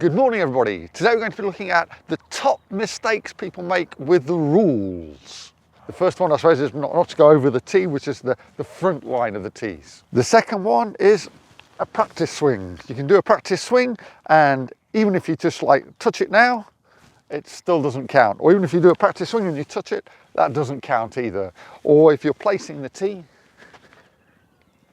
Good morning everybody. Today we're going to be looking at the top mistakes people make with the rules. The first one I suppose is not to go over the tee, which is the front line of the tees. The second one is a practice swing. You can do a practice swing and even if you just like touch it now, it still doesn't count. Or even if you do a practice swing and you touch it, that doesn't count either. Or if you're placing the tee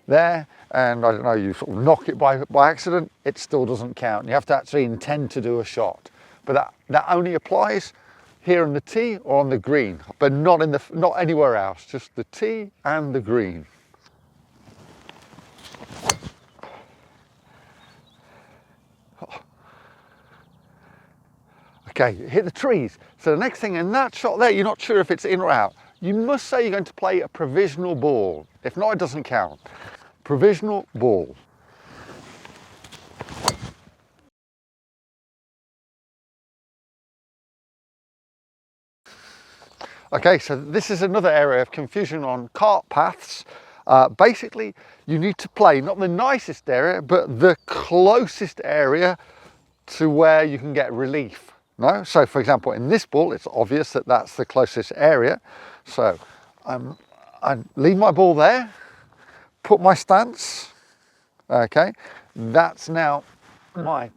there and I don't know, you sort of knock it by accident, it still doesn't count. You have to actually intend to do a shot. But that only applies here on the tee or on the green, but not anywhere else, just the tee and the green. Okay, hit the trees. So the next thing in that shot there, you're not sure if it's in or out. You must say you're going to play a provisional ball. If not, it doesn't count. Provisional ball. Okay, so this is another area of confusion on cart paths. Basically, you need to play not the nicest area, but the closest area to where you can get relief. No? So for example, in this ball, it's obvious that that's the closest area. So I leave my ball there, put my stance, okay, that's now my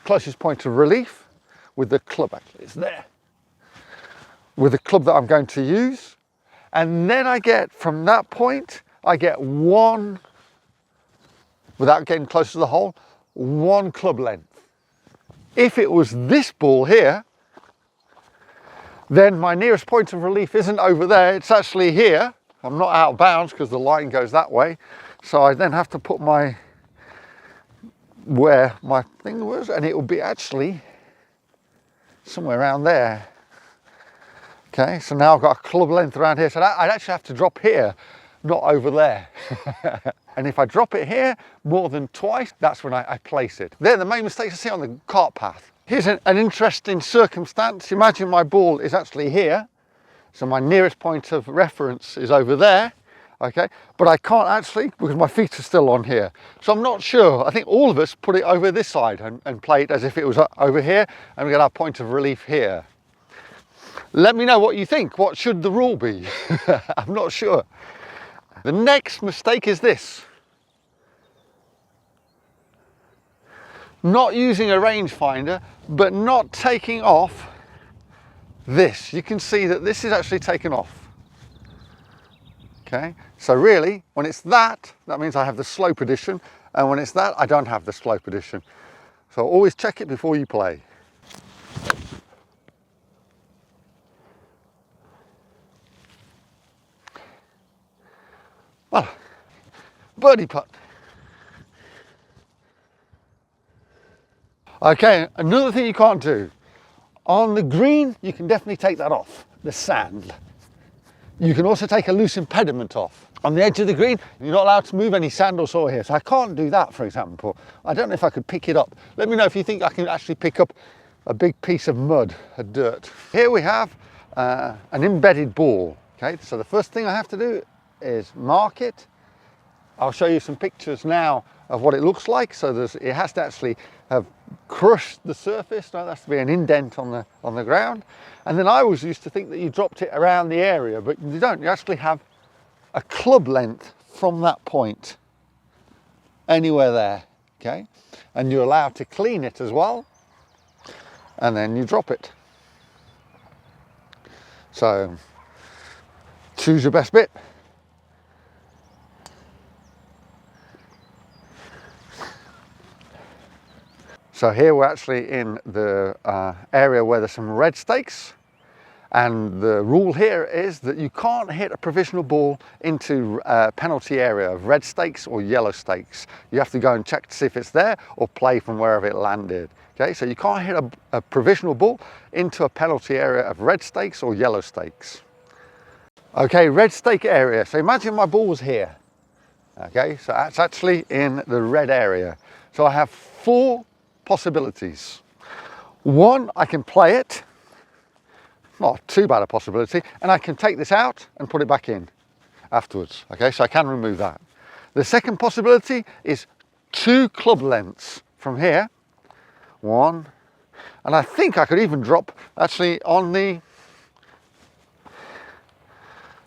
closest point of relief with the club, actually it's there, with the club that I'm going to use. And then I get, from that point, I get one, without getting close to the hole, one club length. If it was this ball here, then my nearest point of relief isn't over there, it's actually here. I'm not out of bounds because the line goes that way. So I then have to put where my thing was, and it will be actually somewhere around there. Okay, so now I've got a club length around here. So I'd actually have to drop here, not over there. And if I drop it here more than twice, that's when I place it. They're the main mistakes I see on the cart path. Here's an interesting circumstance. Imagine my ball is actually here. So my nearest point of reference is over there, okay? But I can't actually, because my feet are still on here. So I'm not sure. I think all of us put it over this side and play it as if it was over here, and we get our point of relief here. Let me know what you think. What should the rule be? I'm not sure. The next mistake is this. Not using a rangefinder, but not taking off this. You can see that this is actually taken off. Okay, so really, when it's that means I have the slope addition, and when it's that, I don't have the slope addition. So always check it before you play. Well, birdie putt. Okay, another thing you can't do. On the green, you can definitely take that off, the sand. You can also take a loose impediment off. On the edge of the green, you're not allowed to move any sand or soil here. So I can't do that, for example. I don't know if I could pick it up. Let me know if you think I can actually pick up a big piece of mud, a dirt. Here we have an embedded ball. Okay, so the first thing I have to do is mark it. I'll show you some pictures now of what it looks like. So it has to actually have crushed the surface. No, there has to be an indent on the ground. And then I always used to think that you dropped it around the area, but you don't. You actually have a club length from that point, anywhere there, okay? And you're allowed to clean it as well, and then you drop it. So choose your best bit. So here we're actually in the area where there's some red stakes, and the rule here is that you can't hit a provisional ball into a penalty area of red stakes or yellow stakes. You have to go and check to see if it's there or play from wherever it landed. Okay, so you can't hit a provisional ball into a penalty area of red stakes or yellow stakes. Okay, red stake area. So imagine my ball was here. Okay, so that's actually in the red area. So I have 4 possibilities. One, I can play it, not too bad a possibility, and I can take this out and put it back in afterwards. Okay, so I can remove that. The second possibility is 2 club lengths from here, 1, and I think I could even drop actually on the,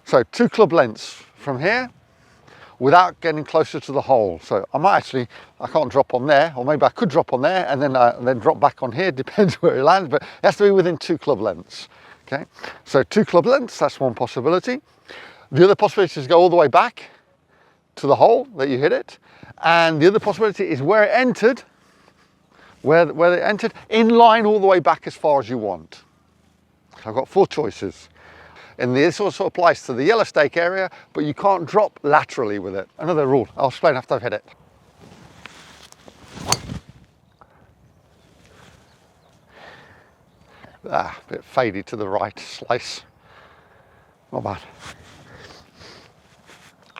so 2 club lengths from here without getting closer to the hole. So I might actually, I can't drop on there, or maybe I could drop on there and then drop back on here, depends where it lands, but it has to be within 2 club lengths. Okay, so 2 club lengths, that's one possibility. The other possibility is to go all the way back to the hole that you hit it, and the other possibility is where it entered, where it entered, in line all the way back as far as you want. I've got 4 choices. And this also applies to the yellow stake area, but you can't drop laterally with it. Another rule, I'll explain after I've hit it. A bit faded to the right slice. Not bad.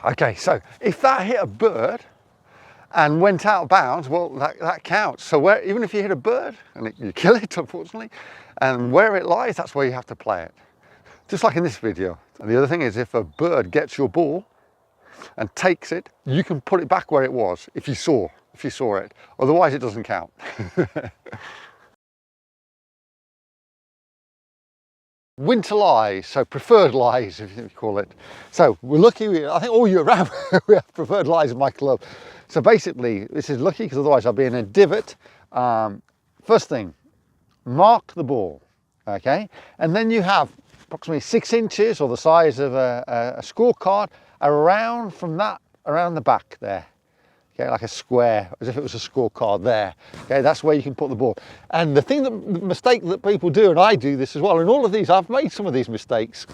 Okay, so if that hit a bird and went out of bounds, well, that counts. So even if you hit a bird and you kill it, unfortunately, and where it lies, that's where you have to play it. Just like in this video. And the other thing is, if a bird gets your ball and takes it, you can put it back where it was if you saw it. Otherwise, it doesn't count. Winter lies, so preferred lies, if you call it. So we're lucky, I think all year round we have preferred lies in my club. So basically, this is lucky because otherwise I'll be in a divot. First thing, mark the ball, okay? And then you have approximately 6 inches, or the size of a scorecard, around the back there. Okay, like a square, as if it was a scorecard there. Okay, that's where you can put the ball. And the mistake that people do, and I do this as well, and all of these, I've made some of these mistakes,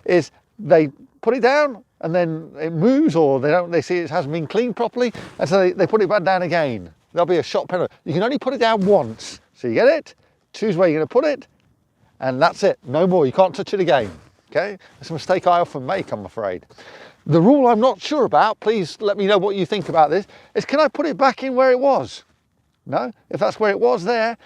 is they put it down and then it moves, or they see it hasn't been cleaned properly, and so they put it back down again. There'll be a shot penalty. You can only put it down once. So you get it, choose where you're going to put it, and that's it. No more. You can't touch it again. Okay, that's a mistake I often make, I'm afraid. The rule I'm not sure about, please let me know what you think about this, is can I put it back in where it was? No? If that's where it was there,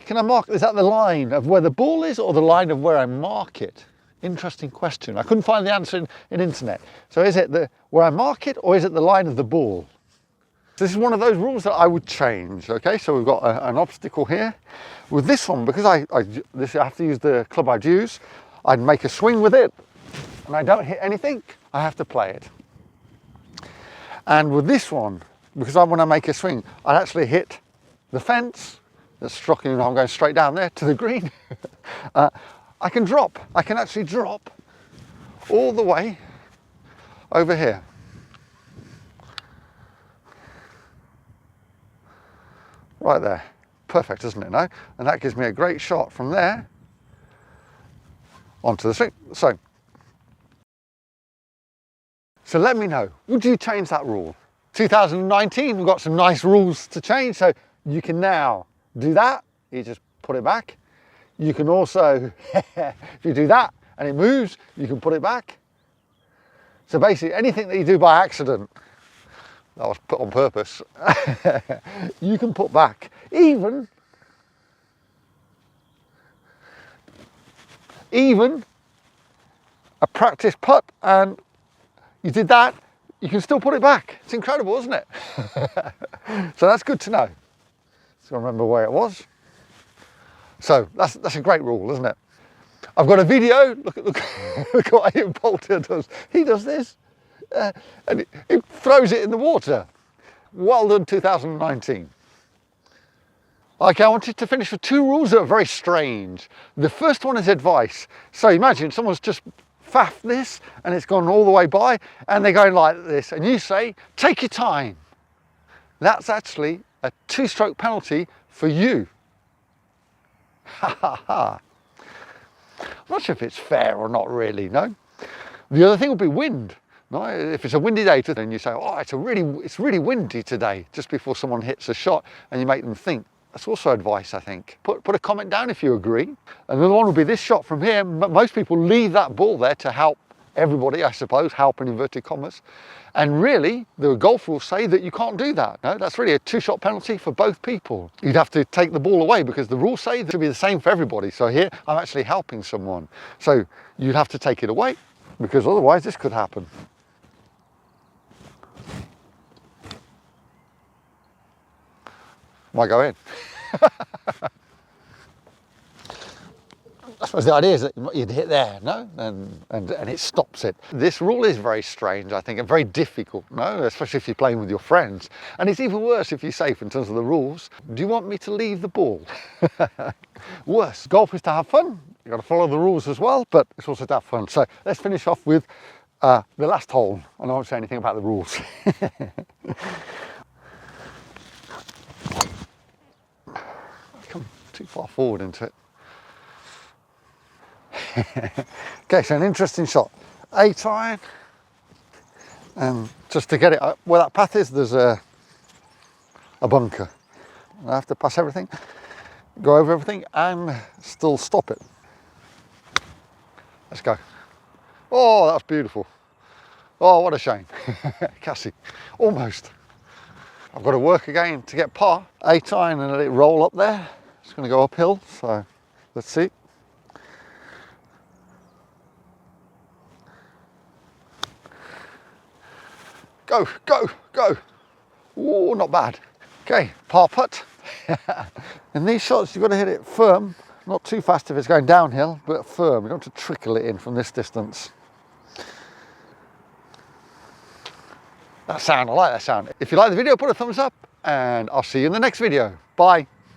can I mark, is that the line of where the ball is, or the line of where I mark it? Interesting question. I couldn't find the answer in internet. So is it where I mark it, or is it the line of the ball? This is one of those rules that I would change. Okay, so we've got an obstacle here. With this one, because I have to use the club I'd use, I'd make a swing with it, and I don't hit anything, I have to play it. And with this one, because when I make a swing, I actually hit the fence that's struck, I'm going straight down there to the green. I can actually drop all the way over here. Right there. Perfect, isn't it, no? And that gives me a great shot from there onto the string. So let me know, would you change that rule? 2019, we've got some nice rules to change, so you can now do that, you just put it back. You can also, if you do that and it moves, you can put it back. So basically, anything that you do by accident, that was put on purpose, you can put back. Even a practice putt, and you did that, you can still put it back. It's incredible, isn't it? So that's good to know. So remember where it was. So that's a great rule, isn't it? I've got a video. Look at what Ian Poulter does. He does this, and he throws it in the water. Well done, 2019. Okay, I wanted to finish with 2 rules that are very strange. The first one is advice. So imagine someone's just faffed this and it's gone all the way by, and they're going like this, and you say, take your time. That's actually a 2-stroke penalty for you. Ha ha ha. I'm not sure if it's fair or not really, no? The other thing would be wind. No? If it's a windy day, then you say, oh, it's really windy today, just before someone hits a shot, and you make them think. That's also advice, I think. Put a comment down if you agree. Another one would be this shot from here. Most people leave that ball there to help everybody, I suppose, help in inverted commas. And really, the golf rules say that you can't do that. No, that's really a 2-shot penalty for both people. You'd have to take the ball away, because the rules say that it should be the same for everybody. So here, I'm actually helping someone. So you'd have to take it away, because otherwise this could happen. Might go in. I suppose the idea is that you'd hit there, no? And it stops it. This rule is very strange, I think, and very difficult, no? Especially if you're playing with your friends. And it's even worse if you're safe in terms of the rules. Do you want me to leave the ball? Worse. Golf is to have fun. You've got to follow the rules as well, but it's also to have fun. So let's finish off with the last hole. I won't say anything about the rules. I've come too far forward into it. Okay, so an interesting shot. 8 iron, and just to get it where that path is, there's a bunker. I have to pass everything, go over everything, and still stop it. Let's go. Oh, that's beautiful. Oh, what a shame. Cassie, almost. I've got to work again to get par. 8 iron and let it roll up there. It's going to go uphill, so let's see. Go, go, go. Oh, not bad. Okay, par putt. In these shots, you've got to hit it firm, not too fast if it's going downhill, but firm. You don't want to trickle it in from this distance. That sound, I like that sound. If you like the video, put a thumbs up, and I'll see you in the next video. Bye.